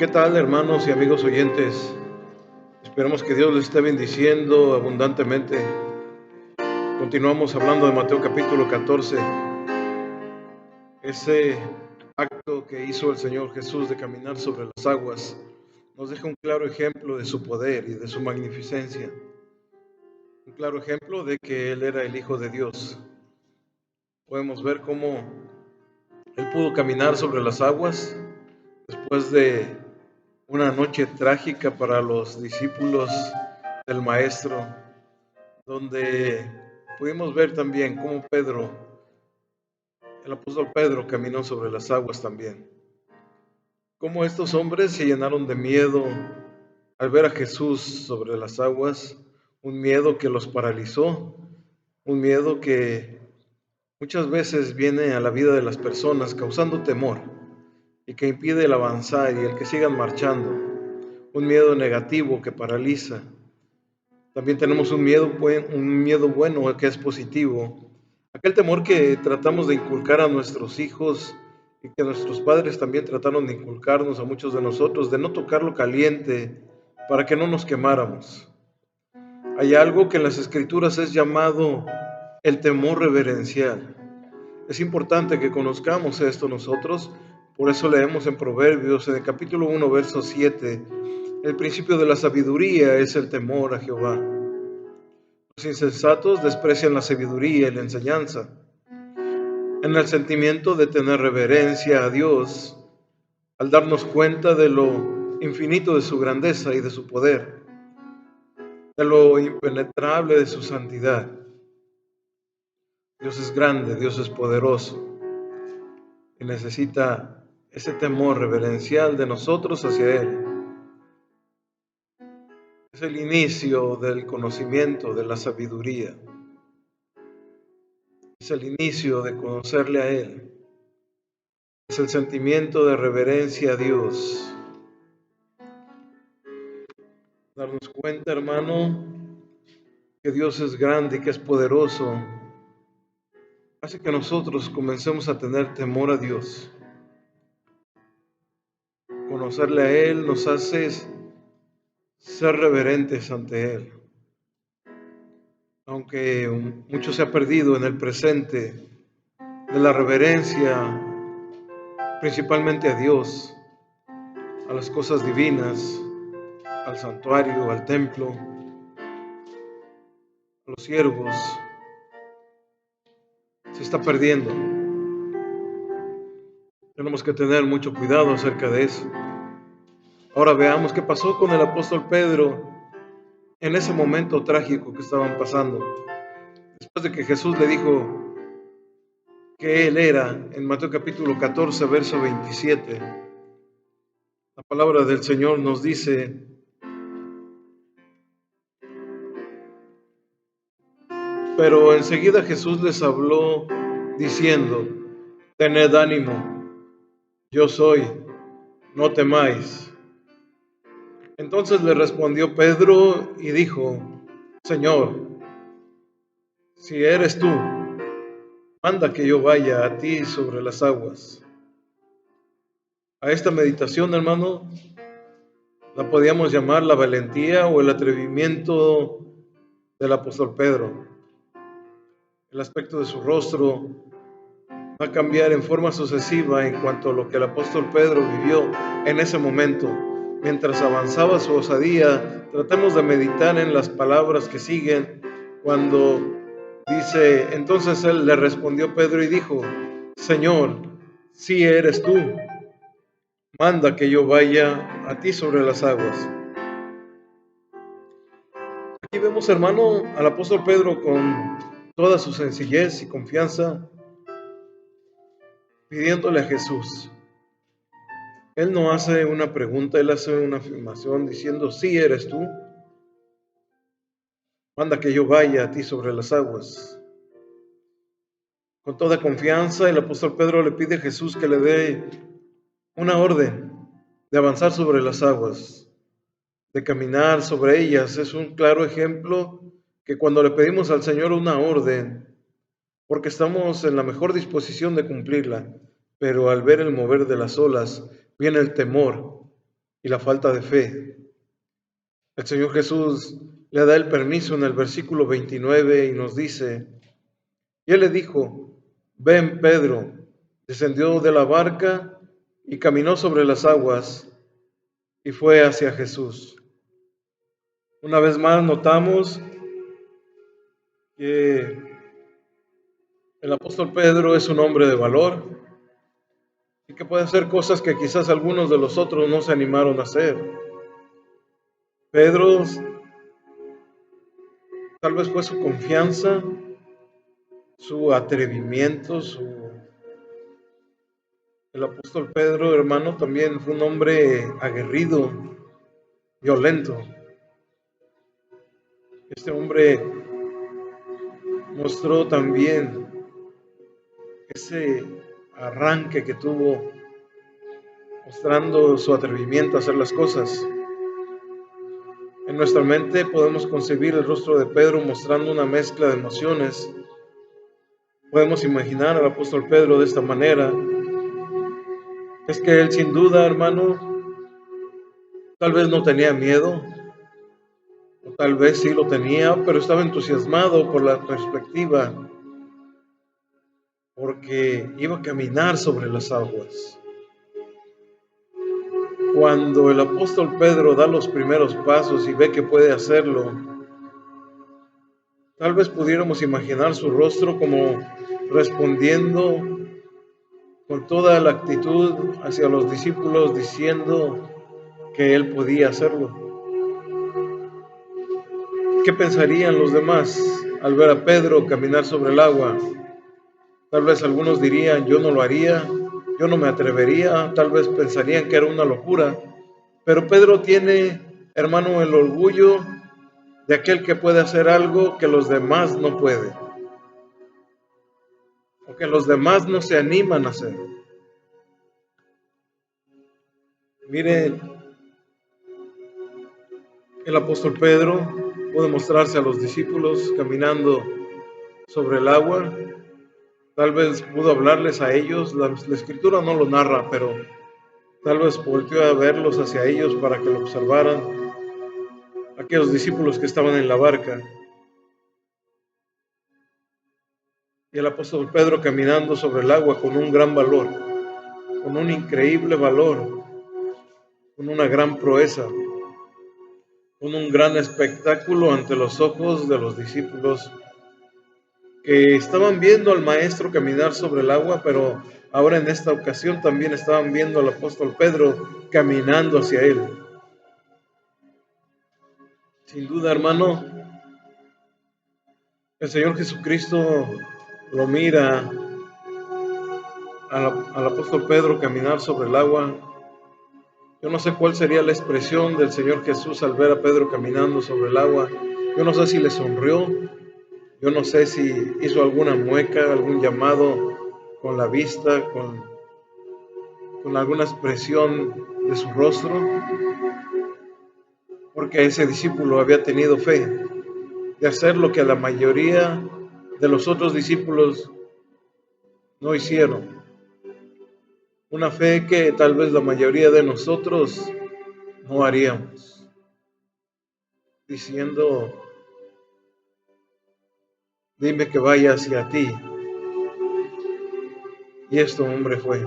¿Qué tal, hermanos y amigos oyentes? Esperamos que Dios les esté bendiciendo abundantemente. Continuamos hablando de Mateo capítulo 14, ese acto que hizo el Señor Jesús de caminar sobre las aguas. Nos deja un claro ejemplo de su poder y de su magnificencia. Un claro ejemplo de que Él era el Hijo de Dios. Podemos ver cómo Él pudo caminar sobre las aguas después de una noche trágica para los discípulos del Maestro, donde pudimos ver también cómo el apóstol Pedro, caminó sobre las aguas también. Cómo estos hombres se llenaron de miedo al ver a Jesús sobre las aguas, un miedo que los paralizó, un miedo que muchas veces viene a la vida de las personas causando temor y que impide el avanzar y el que sigan marchando, un miedo negativo que paraliza. También tenemos un miedo bueno que es positivo, aquel temor que tratamos de inculcar a nuestros hijos y que nuestros padres también trataron de inculcarnos a muchos de nosotros, de no tocar lo caliente para que no nos quemáramos. Hay algo que en las Escrituras es llamado el temor reverencial. Es importante que conozcamos esto nosotros, por eso leemos en Proverbios, en el capítulo 1, verso 7, el principio de la sabiduría es el temor a Jehová. Los insensatos desprecian la sabiduría y la enseñanza. En el sentimiento de tener reverencia a Dios, al darnos cuenta de lo infinito de su grandeza y de su poder, de lo impenetrable de su santidad. Dios es grande, Dios es poderoso y necesita ese temor reverencial de nosotros hacia Él. Es el inicio del conocimiento, de la sabiduría. Es el inicio de conocerle a Él. Es el sentimiento de reverencia a Dios. Darnos cuenta, hermano, que Dios es grande y que es poderoso, hace que nosotros comencemos a tener temor a Dios. Conocerle a Él nos hace ser reverentes ante Él. Aunque mucho se ha perdido en el presente de la reverencia, principalmente a Dios, a las cosas divinas, al santuario, al templo, a los siervos, se está perdiendo. Tenemos que tener mucho cuidado acerca de eso. Ahora veamos qué pasó con el apóstol Pedro en ese momento trágico que estaban pasando. Después de que Jesús le dijo que Él era, en Mateo capítulo 14, verso 27, la palabra del Señor nos dice: pero enseguida Jesús les habló diciendo: tened ánimo, yo soy, no temáis. Entonces le respondió Pedro y dijo: Señor, si eres tú, manda que yo vaya a ti sobre las aguas. A esta meditación, hermano, la podíamos llamar la valentía o el atrevimiento del apóstol Pedro. El aspecto de su rostro va a cambiar en forma sucesiva en cuanto a lo que el apóstol Pedro vivió en ese momento. Mientras avanzaba su osadía, tratemos de meditar en las palabras que siguen cuando dice: entonces él le respondió Pedro y dijo: Señor, si eres tú, manda que yo vaya a ti sobre las aguas. Aquí vemos, hermano, al apóstol Pedro con toda su sencillez y confianza, pidiéndole a Jesús. Él no hace una pregunta, él hace una afirmación diciendo: sí eres tú, manda que yo vaya a ti sobre las aguas. Con toda confianza, el apóstol Pedro le pide a Jesús que le dé una orden de avanzar sobre las aguas, de caminar sobre ellas. Es un claro ejemplo que cuando le pedimos al Señor una orden, porque estamos en la mejor disposición de cumplirla, pero al ver el mover de las olas, viene el temor. y la falta de fe. El Señor Jesús le da el permiso en el versículo 29 y nos dice, y Él le dijo, ven Pedro, descendió de la barca y caminó sobre las aguas y fue hacia Jesús. Una vez más notamos que el apóstol Pedro es un hombre de valor y que puede hacer cosas que quizás algunos de los otros no se animaron a hacer. Pedro, tal vez fue su confianza, su atrevimiento, el apóstol Pedro, hermano, también fue un hombre aguerrido, violento. Este hombre mostró también ese arranque que tuvo, mostrando su atrevimiento a hacer las cosas. En nuestra mente podemos concebir el rostro de Pedro mostrando una mezcla de emociones. Podemos imaginar al apóstol Pedro de esta manera. Es que él sin duda, hermano, tal vez no tenía miedo, o tal vez sí lo tenía, pero estaba entusiasmado por la perspectiva, porque iba a caminar sobre las aguas. Cuando el apóstol Pedro da los primeros pasos y ve que puede hacerlo, tal vez pudiéramos imaginar su rostro como respondiendo con toda la actitud hacia los discípulos, diciendo que él podía hacerlo. ¿Qué pensarían los demás al ver a Pedro caminar sobre el agua? Tal vez algunos dirían, yo no lo haría, yo no me atrevería, tal vez pensarían que era una locura. Pero Pedro tiene, hermano, el orgullo de aquel que puede hacer algo que los demás no pueden, o que los demás no se animan a hacer. Miren, el apóstol Pedro puede mostrarse a los discípulos caminando sobre el agua. Tal vez pudo hablarles a ellos, la escritura no lo narra, pero tal vez volteó a verlos hacia ellos para que lo observaran, aquellos discípulos que estaban en la barca. Y el apóstol Pedro caminando sobre el agua con un gran valor, con un increíble valor, con una gran proeza, con un gran espectáculo ante los ojos de los discípulos que estaban viendo al maestro caminar sobre el agua, pero ahora en esta ocasión también estaban viendo al apóstol Pedro caminando hacia él. Sin duda, hermano, el Señor Jesucristo lo mira al apóstol Pedro caminar sobre el agua. Yo no sé cuál sería la expresión del Señor Jesús al ver a Pedro caminando sobre el agua. Yo no sé si le sonrió, yo no sé si hizo alguna mueca, algún llamado con la vista, con alguna expresión de su rostro, porque ese discípulo había tenido fe de hacer lo que la mayoría de los otros discípulos no hicieron. Una fe que tal vez la mayoría de nosotros no haríamos, diciendo, dime que vaya hacia ti. Y este hombre fue.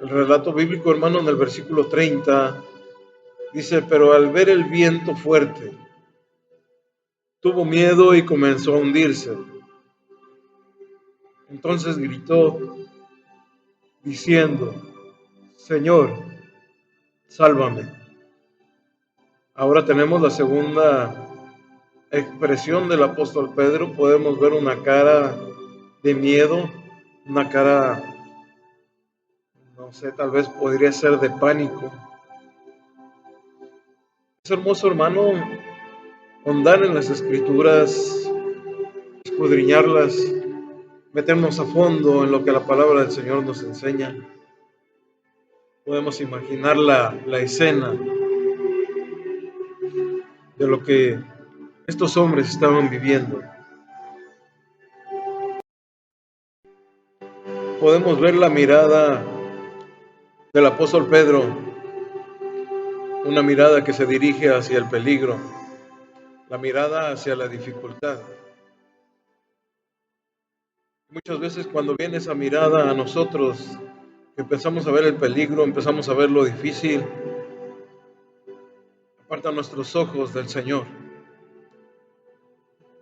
El relato bíblico, hermano, en el versículo 30, dice, pero al ver el viento fuerte, tuvo miedo y comenzó a hundirse. Entonces gritó, diciendo, Señor, sálvame. Ahora tenemos la segunda expresión del apóstol Pedro. Podemos ver una cara de miedo, una cara, no sé, tal vez podría ser de pánico. Es hermoso, hermano, ahondar en las escrituras, escudriñarlas, meternos a fondo en lo que la palabra del Señor nos enseña. Podemos imaginar la escena de lo que estos hombres estaban viviendo. Podemos ver la mirada del apóstol Pedro, una mirada que se dirige hacia el peligro, la mirada hacia la dificultad. Muchas veces cuando viene esa mirada a nosotros, empezamos a ver el peligro, empezamos a ver lo difícil, aparta nuestros ojos del Señor.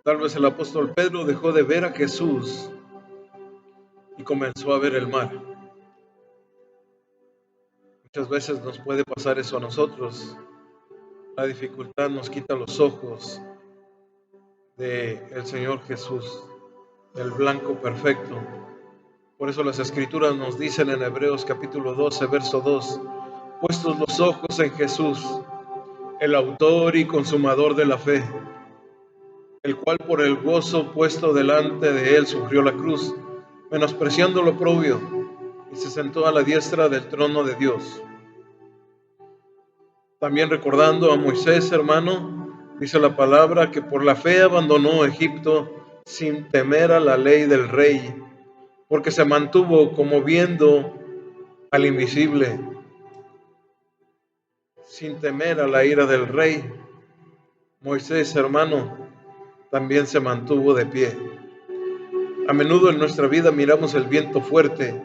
Tal vez el apóstol Pedro dejó de ver a Jesús y comenzó a ver el mal. Muchas veces nos puede pasar eso a nosotros. La dificultad nos quita los ojos del Señor Jesús, del blanco perfecto. Por eso las Escrituras nos dicen en Hebreos capítulo 12, verso 2, puestos los ojos en Jesús, el autor y consumador de la fe, el cual por el gozo puesto delante de él sufrió la cruz, menospreciando lo oprobio, y se sentó a la diestra del trono de Dios. También recordando a Moisés, hermano, dice la palabra que por la fe abandonó Egipto sin temer a la ley del rey, porque se mantuvo como viendo al invisible, sin temer a la ira del rey. Moisés, hermano, también se mantuvo de pie. A menudo en nuestra vida miramos el viento fuerte,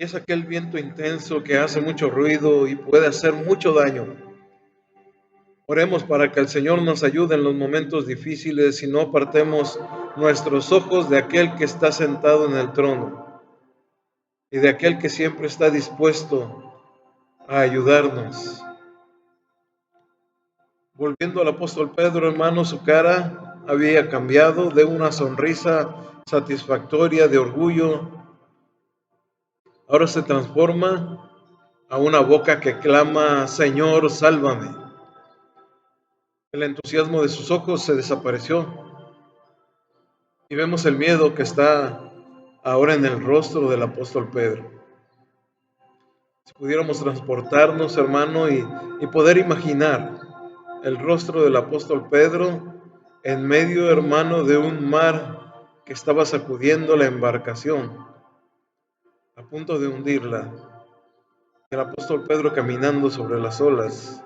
y es aquel viento intenso que hace mucho ruido y puede hacer mucho daño. Oremos para que el Señor nos ayude en los momentos difíciles y no apartemos nuestros ojos de aquel que está sentado en el trono y de aquel que siempre está dispuesto a ayudarnos. Volviendo al apóstol Pedro, hermano, su cara había cambiado de una sonrisa satisfactoria de orgullo. Ahora se transforma a una boca que clama, Señor, sálvame. El entusiasmo de sus ojos se desapareció y vemos el miedo que está ahora en el rostro del apóstol Pedro. Si pudiéramos transportarnos, hermano, y poder imaginar el rostro del apóstol Pedro en medio, hermano, de un mar que estaba sacudiendo la embarcación, a punto de hundirla. El apóstol Pedro caminando sobre las olas,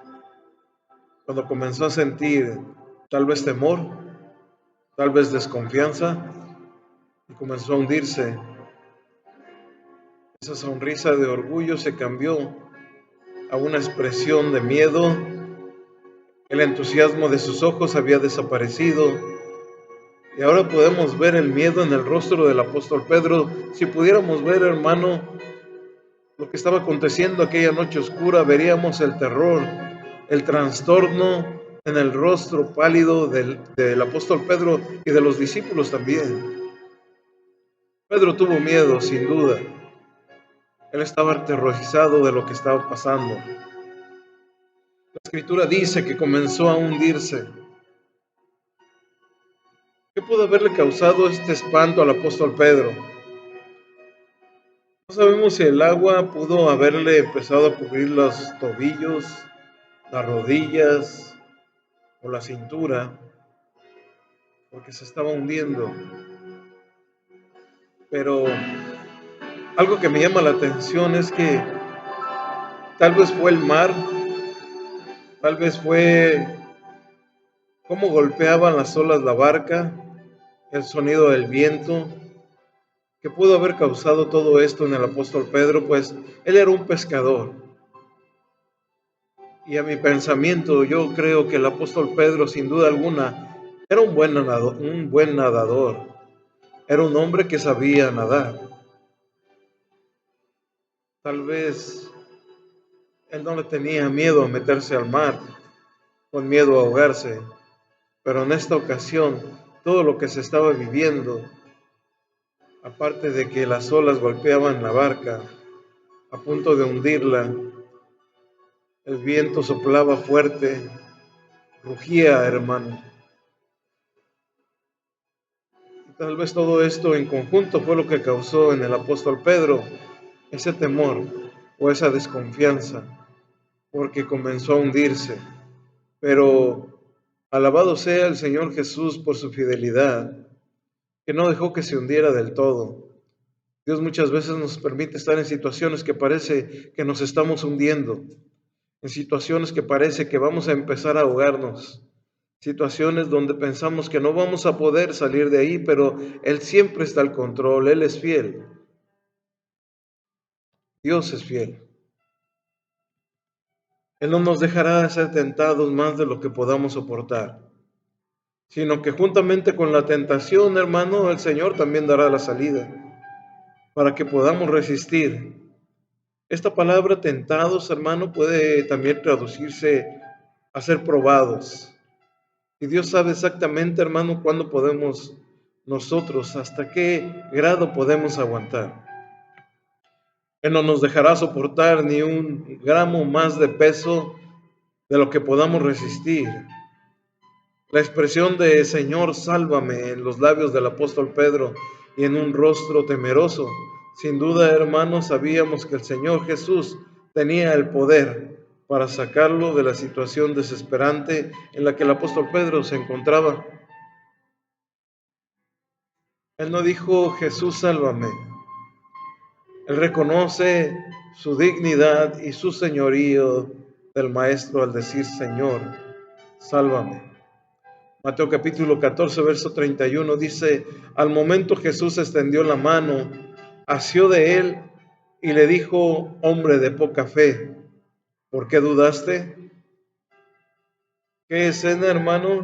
cuando comenzó a sentir tal vez temor, tal vez desconfianza, y comenzó a hundirse. Esa sonrisa de orgullo se cambió a una expresión de miedo. El entusiasmo de sus ojos había desaparecido. Y ahora podemos ver el miedo en el rostro del apóstol Pedro. Si pudiéramos ver, hermano, lo que estaba aconteciendo aquella noche oscura, veríamos el terror, el trastorno en el rostro pálido del apóstol Pedro y de los discípulos también. Pedro tuvo miedo, sin duda. Él estaba aterrorizado de lo que estaba pasando. La Escritura dice que comenzó a hundirse. ¿Qué pudo haberle causado este espanto al apóstol Pedro? No sabemos si el agua pudo haberle empezado a cubrir los tobillos, las rodillas o la cintura, porque se estaba hundiendo. Pero algo que me llama la atención es que tal vez fue el mar, tal vez fue cómo golpeaban las olas la barca, el sonido del viento, que pudo haber causado todo esto en el apóstol Pedro, pues él era un pescador. Y a mi pensamiento, yo creo que el apóstol Pedro, sin duda alguna, era un buen nadador. Era un hombre que sabía nadar. Tal vez él no le tenía miedo a meterse al mar, con miedo a ahogarse. Pero en esta ocasión, todo lo que se estaba viviendo, aparte de que las olas golpeaban la barca, a punto de hundirla, el viento soplaba fuerte, rugía, hermano. Y tal vez todo esto en conjunto fue lo que causó en el apóstol Pedro ese temor o esa desconfianza, porque comenzó a hundirse. Pero alabado sea el Señor Jesús por su fidelidad, que no dejó que se hundiera del todo, Dios muchas veces nos permite estar en situaciones que parece que nos estamos hundiendo, en situaciones que parece que vamos a empezar a ahogarnos, situaciones donde pensamos que no vamos a poder salir de ahí, pero Él siempre está al control, Él es fiel, Dios es fiel. Él no nos dejará ser tentados más de lo que podamos soportar, sino que juntamente con la tentación, hermano, el Señor también dará la salida para que podamos resistir. Esta palabra tentados, hermano, puede también traducirse a ser probados. Y Dios sabe exactamente, hermano, cuándo podemos nosotros, hasta qué grado podemos aguantar. Él no nos dejará soportar ni un gramo más de peso de lo que podamos resistir. La expresión de Señor, sálvame en los labios del apóstol Pedro y en un rostro temeroso. Sin duda, hermanos, sabíamos que el Señor Jesús tenía el poder para sacarlo de la situación desesperante en la que el apóstol Pedro se encontraba. Él no dijo, Jesús, sálvame. Él reconoce su dignidad y su señorío del Maestro al decir, Señor, sálvame. Mateo capítulo 14, verso 31 dice, al momento Jesús extendió la mano, asió de él y le dijo, hombre de poca fe, ¿por qué dudaste? ¿Qué escena, hermano,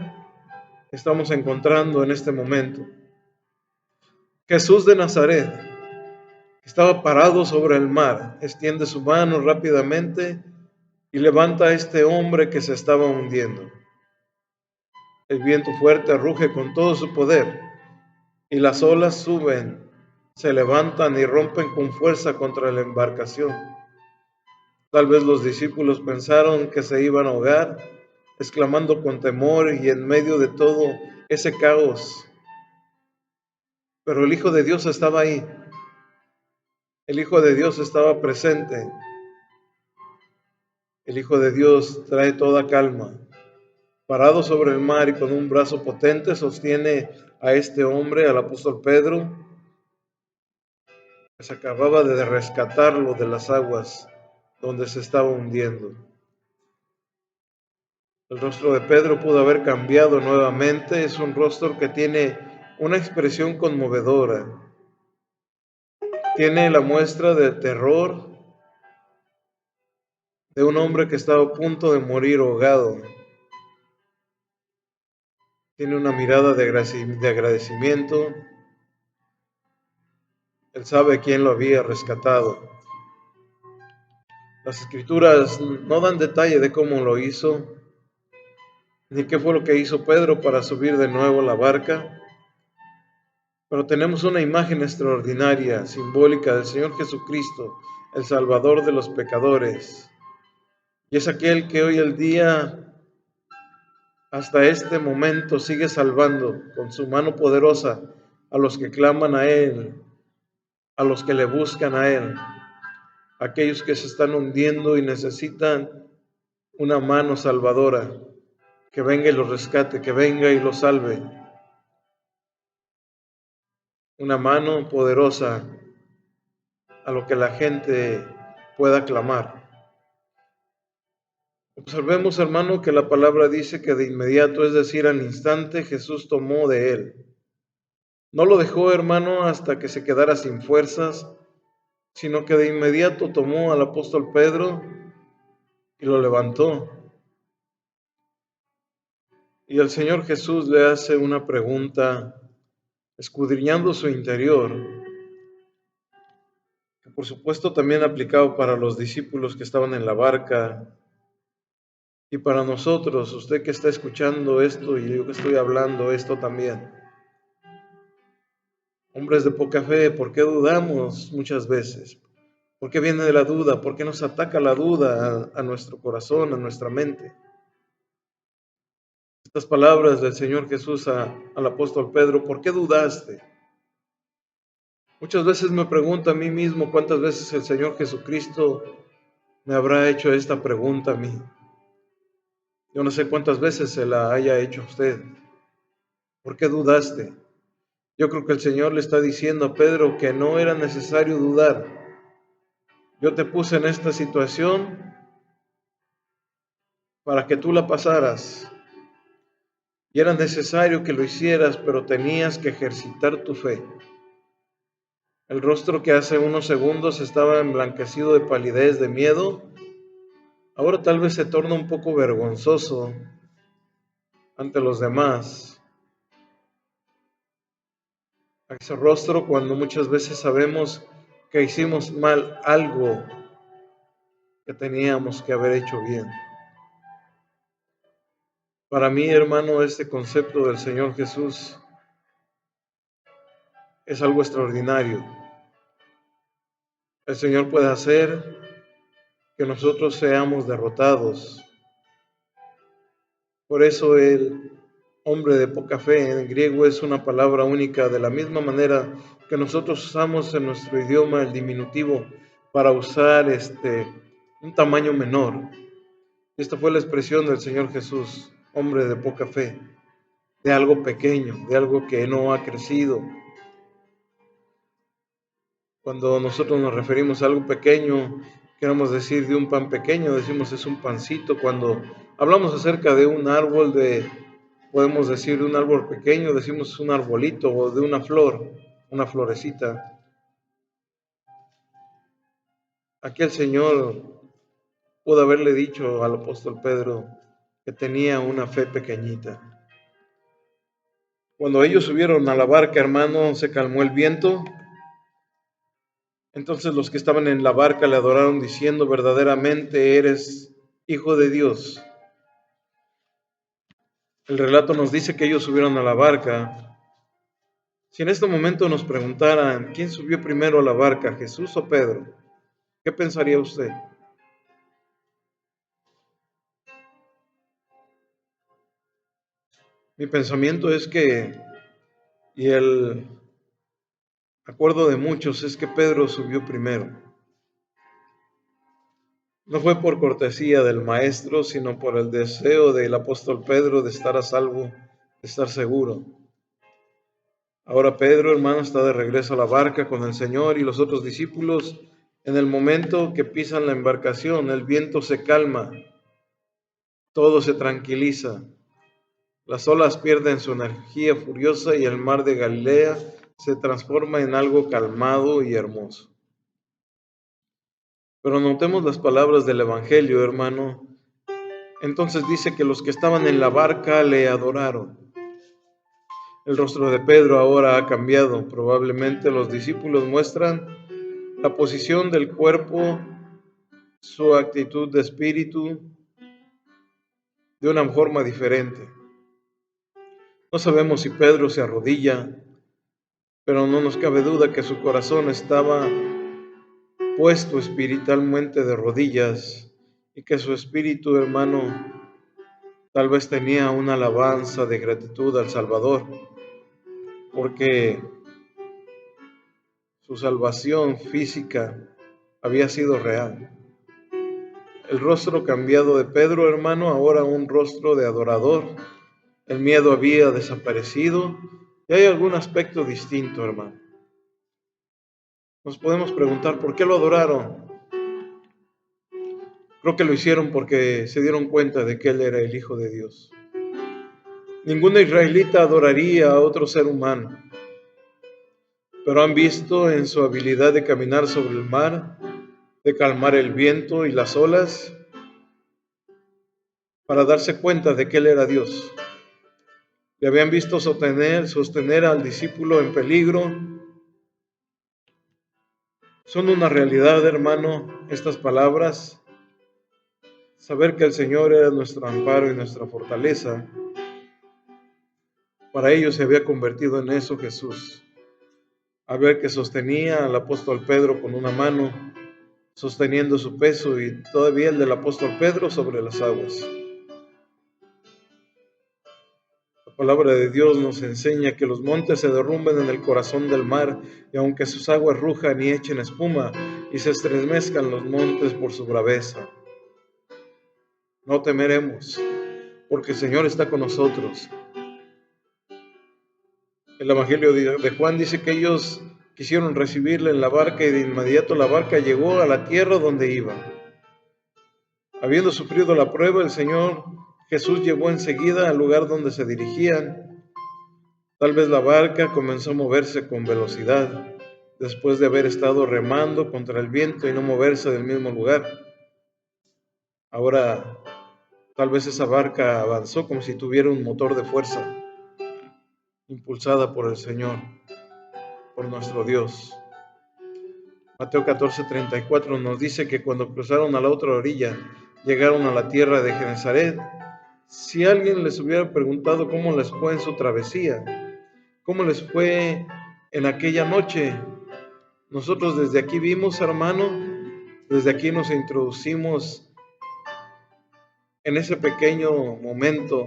estamos encontrando en este momento? Jesús de Nazaret estaba parado sobre el mar, extiende su mano rápidamente y levanta a este hombre que se estaba hundiendo. El viento fuerte ruge con todo su poder y las olas suben, se levantan y rompen con fuerza contra la embarcación. Tal vez los discípulos pensaron que se iban a ahogar, exclamando con temor y en medio de todo ese caos. Pero el Hijo de Dios estaba ahí. El Hijo de Dios estaba presente. El Hijo de Dios trae toda calma. Parado sobre el mar y con un brazo potente sostiene a este hombre, al apóstol Pedro, que se acababa de rescatarlo de las aguas donde se estaba hundiendo. El rostro de Pedro pudo haber cambiado nuevamente. Es un rostro que tiene una expresión conmovedora. Tiene la muestra del terror de un hombre que estaba a punto de morir ahogado. Tiene una mirada de agradecimiento. Él sabe quién lo había rescatado. Las escrituras no dan detalle de cómo lo hizo, ni qué fue lo que hizo Pedro para subir de nuevo a la barca. Pero tenemos una imagen extraordinaria, simbólica del Señor Jesucristo, el Salvador de los pecadores. Y es aquel que hoy el día, hasta este momento, sigue salvando con su mano poderosa a los que claman a Él, a los que le buscan a Él, aquellos que se están hundiendo y necesitan una mano salvadora, que venga y los rescate, que venga y los salve. Una mano poderosa a lo que la gente pueda clamar. Observemos, hermano, que la palabra dice que de inmediato, es decir, al instante, Jesús tomó de él. No lo dejó, hermano, hasta que se quedara sin fuerzas, sino que de inmediato tomó al apóstol Pedro y lo levantó. Y el Señor Jesús le hace una pregunta, escudriñando su interior, que por supuesto también aplicado para los discípulos que estaban en la barca y para nosotros, usted que está escuchando esto y yo que estoy hablando esto también. Hombres de poca fe, ¿por qué dudamos muchas veces? ¿Por qué viene de la duda? ¿Por qué nos ataca la duda a nuestro corazón, a nuestra mente? Estas palabras del Señor Jesús al apóstol Pedro, ¿por qué dudaste? Muchas veces me pregunto a mí mismo cuántas veces el Señor Jesucristo me habrá hecho esta pregunta a mí. Yo no sé cuántas veces se la haya hecho a usted. ¿Por qué dudaste? Yo creo que el Señor le está diciendo a Pedro que no era necesario dudar. Yo te puse en esta situación para que tú la pasaras. Y era necesario que lo hicieras, pero tenías que ejercitar tu fe. El rostro que hace unos segundos estaba emblanquecido de palidez, de miedo, ahora tal vez se torna un poco vergonzoso ante los demás. A ese rostro cuando muchas veces sabemos que hicimos mal algo que teníamos que haber hecho bien. Para mí, hermano, este concepto del Señor Jesús es algo extraordinario. El Señor puede hacer que nosotros seamos derrotados. Por eso el hombre de poca fe en griego es una palabra única, de la misma manera que nosotros usamos en nuestro idioma el diminutivo para usar un tamaño menor. Esta fue la expresión del Señor Jesús, hombre de poca fe, de algo pequeño, de algo que no ha crecido. Cuando nosotros nos referimos a algo pequeño, queremos decir de un pan pequeño, decimos es un pancito. Cuando hablamos acerca de un árbol, podemos decir de un árbol pequeño, decimos un arbolito, o de una flor, una florecita. Aquí el Señor pudo haberle dicho al apóstol Pedro que tenía una fe pequeñita. Cuando ellos subieron a la barca, hermano, se calmó el viento. Entonces los que estaban en la barca le adoraron diciendo, verdaderamente eres Hijo de Dios. El relato nos dice que ellos subieron a la barca. Si en este momento nos preguntaran, ¿quién subió primero a la barca, Jesús o Pedro? ¿Qué pensaría usted? Mi pensamiento es que, y el acuerdo de muchos, es que Pedro subió primero. No fue por cortesía del maestro, sino por el deseo del apóstol Pedro de estar a salvo, de estar seguro. Ahora Pedro, hermano, está de regreso a la barca con el Señor y los otros discípulos. En el momento que pisan la embarcación, el viento se calma, todo se tranquiliza. Las olas pierden su energía furiosa y el mar de Galilea se transforma en algo calmado y hermoso. Pero notemos las palabras del Evangelio, hermano. Entonces dice que los que estaban en la barca le adoraron. El rostro de Pedro ahora ha cambiado. Probablemente los discípulos muestran la posición del cuerpo, su actitud de espíritu, de una forma diferente. No sabemos si Pedro se arrodilla, pero no nos cabe duda que su corazón estaba puesto espiritualmente de rodillas y que su espíritu, hermano, tal vez tenía una alabanza de gratitud al Salvador, porque su salvación física había sido real. El rostro cambiado de Pedro, hermano, ahora un rostro de adorador. El miedo había desaparecido y hay algún aspecto distinto, hermano. Nos podemos preguntar, ¿por qué lo adoraron? Creo que lo hicieron porque se dieron cuenta de que Él era el Hijo de Dios. Ningún israelita adoraría a otro ser humano, pero han visto en su habilidad de caminar sobre el mar, de calmar el viento y las olas, para darse cuenta de que Él era Dios. Le habían visto sostener al discípulo en peligro. Son una realidad, hermano, estas palabras. Saber que el Señor era nuestro amparo y nuestra fortaleza. Para ellos se había convertido en eso Jesús. Al ver que sostenía al apóstol Pedro con una mano, sosteniendo su peso y todavía el del apóstol Pedro sobre las aguas. La palabra de Dios nos enseña que los montes se derrumben en el corazón del mar, y aunque sus aguas rujan y echen espuma, y se estremezcan los montes por su braveza, no temeremos, porque el Señor está con nosotros. El Evangelio de Juan dice que ellos quisieron recibirle en la barca y de inmediato la barca llegó a la tierra donde iba. Habiendo sufrido la prueba, el Señor Jesús llevó enseguida al lugar donde se dirigían. Tal vez la barca comenzó a moverse con velocidad, después de haber estado remando contra el viento y no moverse del mismo lugar. Ahora, tal vez esa barca avanzó como si tuviera un motor de fuerza, impulsada por el Señor, por nuestro Dios. Mateo 14:34 nos dice que cuando cruzaron a la otra orilla, llegaron a la tierra de Genezaret. Si alguien les hubiera preguntado cómo les fue en su travesía, cómo les fue en aquella noche, nosotros desde aquí vimos, hermano, desde aquí nos introducimos en ese pequeño momento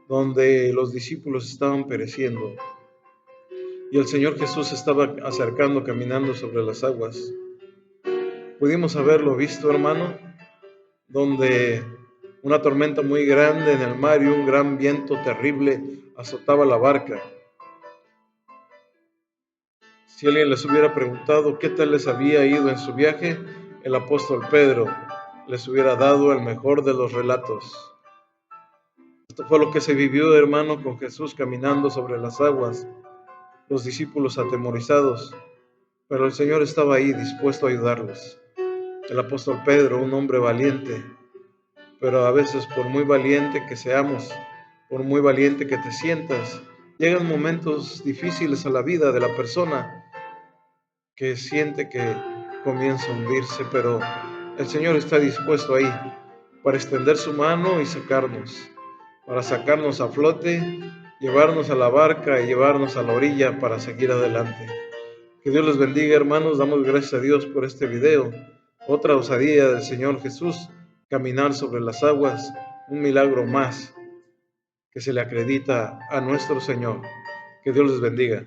donde los discípulos estaban pereciendo y el Señor Jesús se estaba acercando, caminando sobre las aguas. Pudimos haberlo visto, hermano, donde una tormenta muy grande en el mar y un gran viento terrible azotaba la barca. Si alguien les hubiera preguntado qué tal les había ido en su viaje, el apóstol Pedro les hubiera dado el mejor de los relatos. Esto fue lo que se vivió, hermano, con Jesús caminando sobre las aguas, los discípulos atemorizados, pero el Señor estaba ahí dispuesto a ayudarlos. El apóstol Pedro, un hombre valiente, pero a veces por muy valiente que seamos, por muy valiente que te sientas, llegan momentos difíciles a la vida de la persona que siente que comienza a hundirse, pero el Señor está dispuesto ahí para extender su mano y sacarnos, para sacarnos a flote, llevarnos a la barca y llevarnos a la orilla para seguir adelante. Que Dios les bendiga, hermanos. Damos gracias a Dios por este video. Otra osadía del Señor Jesús, caminar sobre las aguas, un milagro más que se le acredita a nuestro Señor. Que Dios les bendiga.